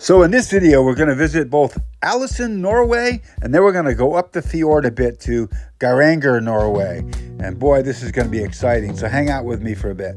So in this video, we're going to visit both Alesund, Norway, and then we're going to go up the fjord a bit to Geiranger, Norway. And boy, this is going to be exciting. So hang out with me for a bit.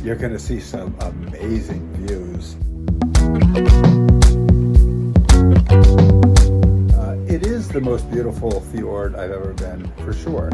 You're going to see some amazing views. It is the most beautiful fjord I've ever been, for sure.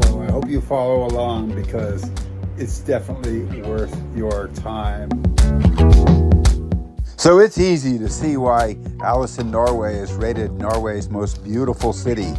So I hope you follow along because it's definitely worth your time. So it's easy to see why Alesund, Norway is rated Norway's most beautiful city.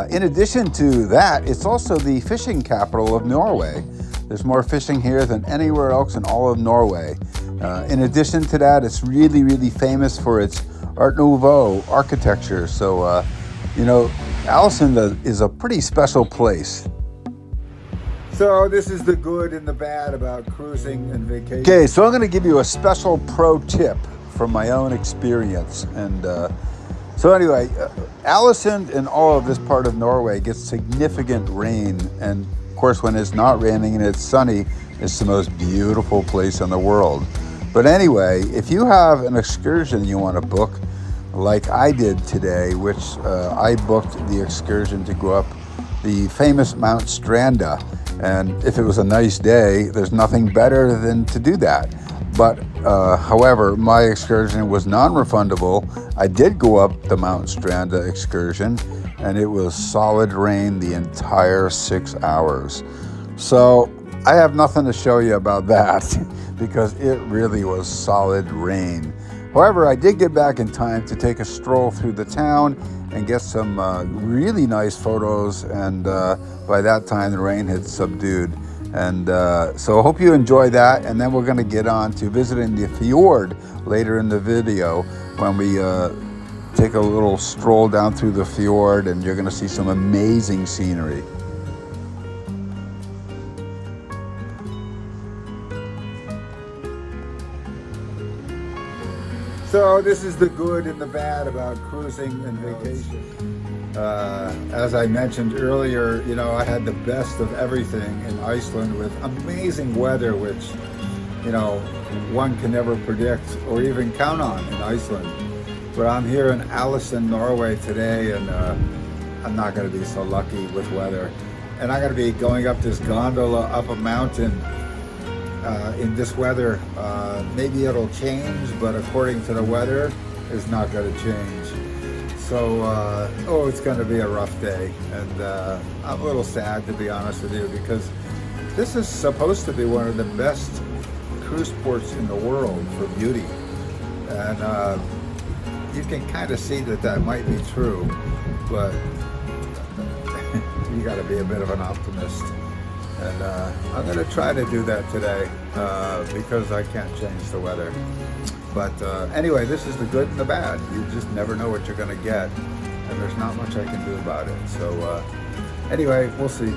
In addition to that, it's also the fishing capital of Norway. There's more fishing here than anywhere else in all of Norway. In addition to that, it's really, really famous for its Art Nouveau architecture. So, Alesund is a pretty special place. So this is the good and the bad about cruising and vacation. Okay, so I'm going to give you a special pro tip from my own experience. And so anyway, Alesund and all of this part of Norway gets significant rain. And of course, when it's not raining and it's sunny, it's the most beautiful place in the world. But anyway, if you have an excursion you want to book, like I did today, which I booked the excursion to go up the famous Mount Stranda. And if it was a nice day, there's nothing better than to do that. But however, my excursion was non-refundable. I did go up the Mount Stranda excursion, and it was solid rain the entire 6 hours. So I have nothing to show you about that because it really was solid rain. However, I did get back in time to take a stroll through the town and get some really nice photos, and by that time the rain had subdued. And so I hope you enjoy that, and then we're going to get on to visiting the fjord later in the video when we take a little stroll down through the fjord, and you're going to see some amazing scenery. So this is the good and the bad about cruising and vacation. As I mentioned earlier, I had the best of everything in Iceland with amazing weather, which, one can never predict or even count on in Iceland. But I'm here in Alesund, Norway today, and I'm not going to be so lucky with weather. And I'm going to be going up this gondola up a mountain in this weather. Maybe it'll change, but according to the weather, it's not going to change. So, it's going to be a rough day, and I'm a little sad, to be honest with you, because this is supposed to be one of the best cruise ports in the world for beauty, and you can kind of see that might be true, but you got to be a bit of an optimist. And I'm going to try to do that today because I can't change the weather. But anyway, this is the good and the bad. You just never know what you're going to get, and there's not much I can do about it. So anyway, we'll see.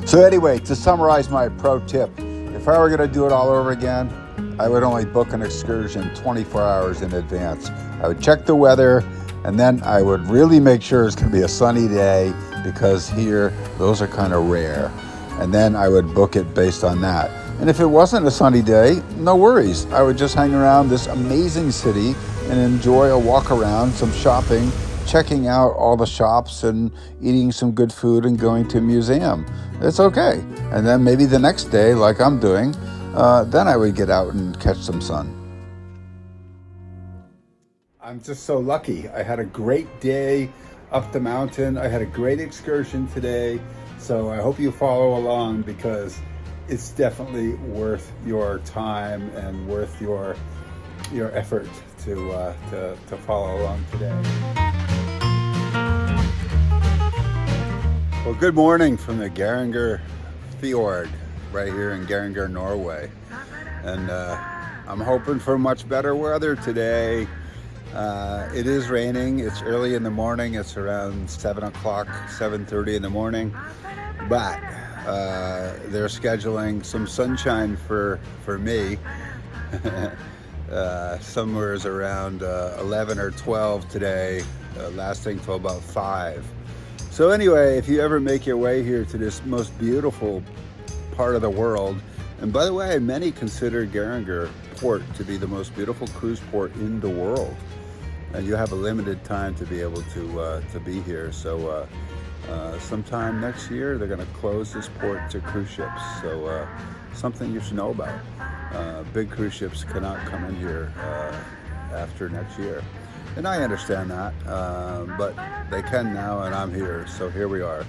So anyway, to summarize my pro tip, if I were going to do it all over again, I would only book an excursion 24 hours in advance. I would check the weather, and then I would really make sure it's going to be a sunny day, because here those are kind of rare. And then I would book it based on that. And if it wasn't a sunny day, no worries. I would just hang around this amazing city and enjoy a walk around, some shopping, checking out all the shops and eating some good food and going to a museum. It's okay. And then maybe the next day, like I'm doing, then I would get out and catch some sun. I'm just so lucky. I had a great day up the mountain. I had a great excursion today, so I hope you follow along because it's definitely worth your time and worth your effort to follow along today. Well, good morning from the Geiranger Fjord right here in Geiranger, Norway, and I'm hoping for much better weather today. It is raining. It's early in the morning. It's around 7 o'clock, 7:30 in the morning. But they're scheduling some sunshine for me. Somewhere is around 11 or 12 today, lasting till about 5. So anyway, if you ever make your way here to this most beautiful part of the world, and by the way, many consider Geiranger Port to be the most beautiful cruise port in the world, and you have a limited time to be able to be here. So sometime next year they're going to close this port to cruise ships, so something you should know about. Big cruise ships cannot come in here after next year, and I understand that, but they can now, and I'm here, so here we are.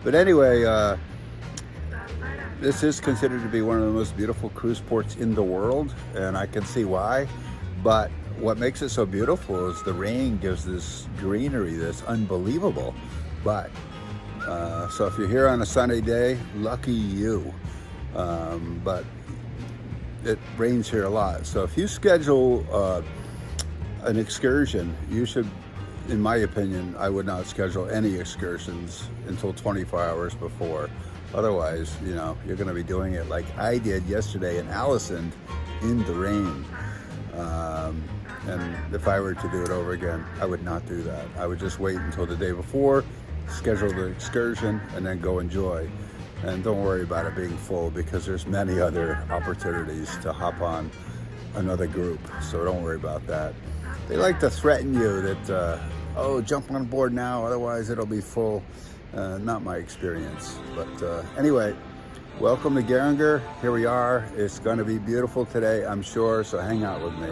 But anyway, this is considered to be one of the most beautiful cruise ports in the world, and I can see why. But what makes it so beautiful is the rain gives this greenery that's unbelievable. But so if you're here on a sunny day, lucky you. But it rains here a lot. So if you schedule an excursion, you should, in my opinion, I would not schedule any excursions until 24 hours before. Otherwise, you know, you're going to be doing it like I did yesterday in Alesund in the rain. And if I were to do it over again, I would not do that. I would just wait until the day before, schedule the excursion, and then go enjoy. And don't worry about it being full, because there's many other opportunities to hop on another group. So don't worry about that. They like to threaten you that, oh, jump on board now, otherwise it'll be full. Not my experience. But anyway, welcome to Geiranger. Here we are. It's going to be beautiful today, I'm sure, so hang out with me.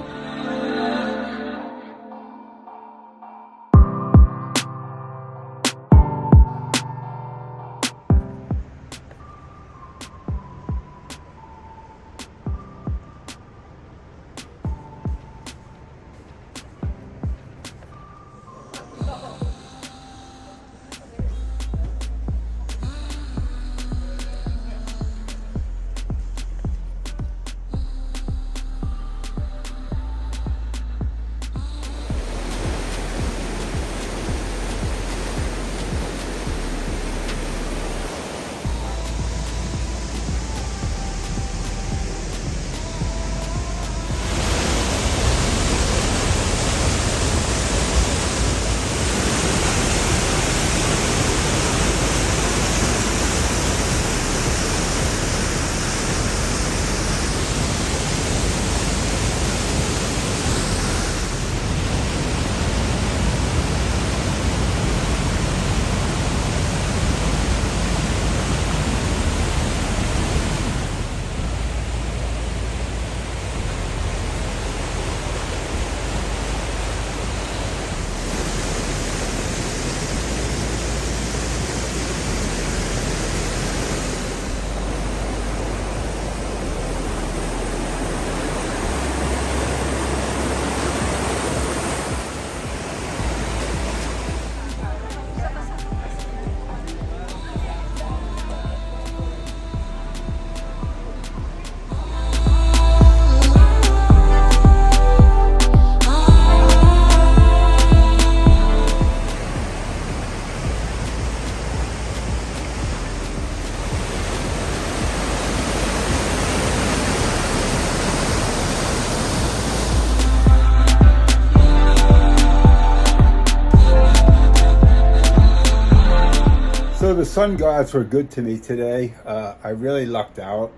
So the sun gods were good to me today. I really lucked out.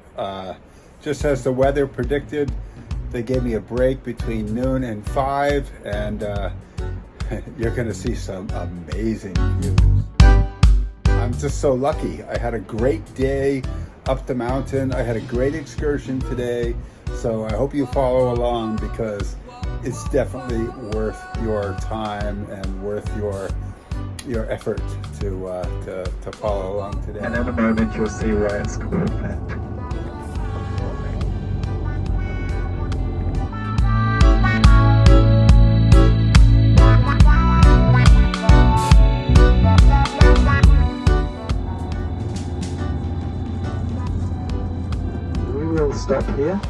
Just as the weather predicted, they gave me a break between noon and 5, and you're gonna see some amazing views. I'm just so lucky. I had a great day up the mountain. I had a great excursion today. So I hope you follow along, because it's definitely worth your time and worth your effort to follow along today. And in a moment you'll see why it's called that. We will stop here.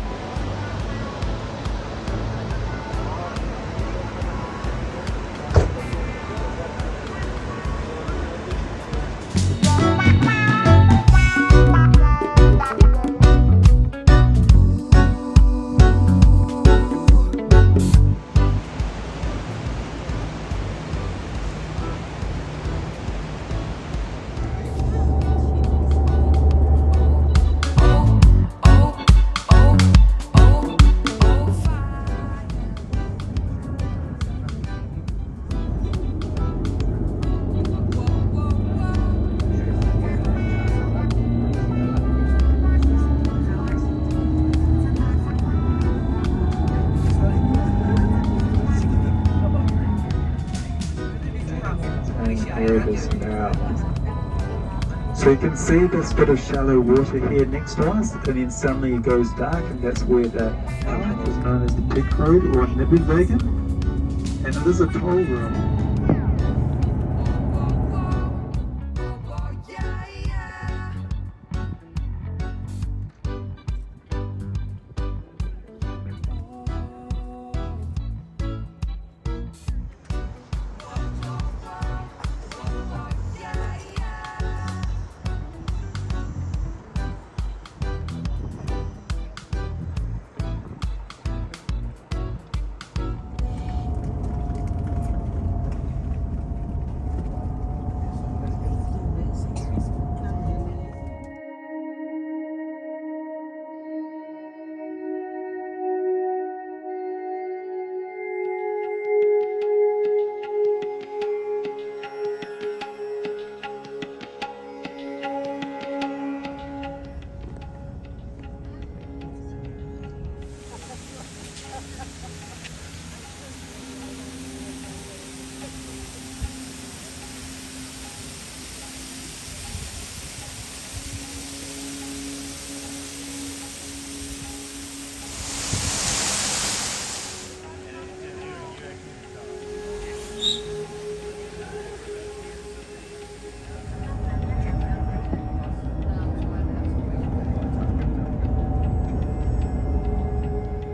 Here it is now. So you can see this bit of shallow water here next to us, and then suddenly it goes dark, and that's where the path is known as the Pig Road or Nibelwagen, and it is a toll road.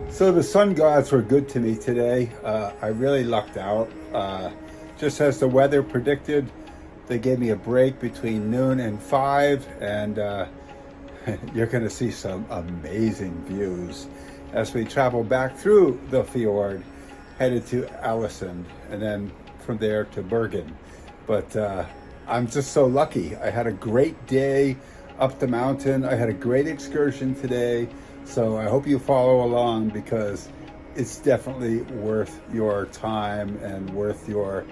So the sun gods were good to me today. I really lucked out. Just as the weather predicted, they gave me a break between noon and 5, and you're going to see some amazing views as we travel back through the fjord, headed to Alesund, and then from there to Bergen. But I'm just so lucky. I had a great day up the mountain. I had a great excursion today. So I hope you follow along, because it's definitely worth your time and worth your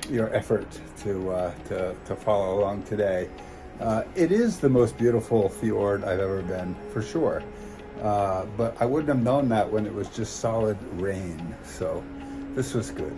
effort to follow along today. It is the most beautiful fjord I've ever been, for sure. But I wouldn't have known that when it was just solid rain. So this was good.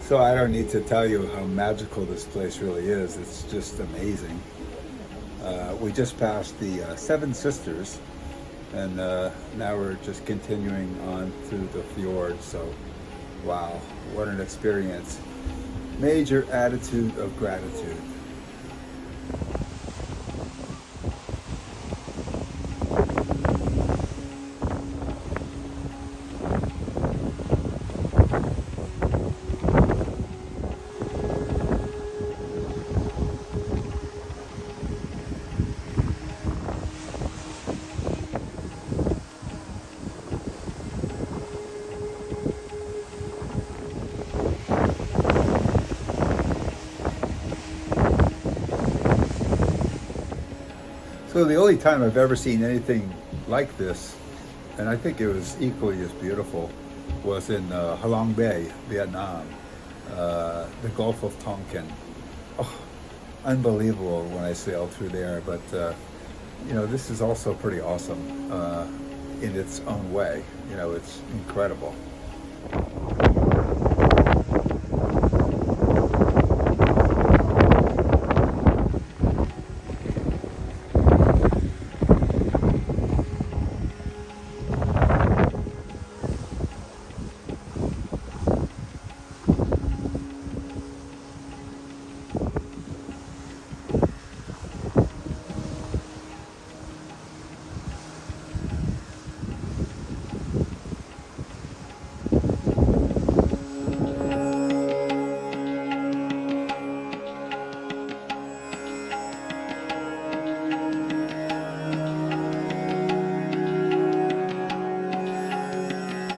So I don't need to tell you how magical this place really is. It's just amazing. We just passed the Seven Sisters, and now we're just continuing on through the fjord. So wow, what an experience. Major attitude of gratitude. So the only time I've ever seen anything like this, and I think it was equally as beautiful, was in Halong Bay, Vietnam, the Gulf of Tonkin. Oh, unbelievable when I sailed through there, but you know, this is also pretty awesome in its own way. You know, it's incredible.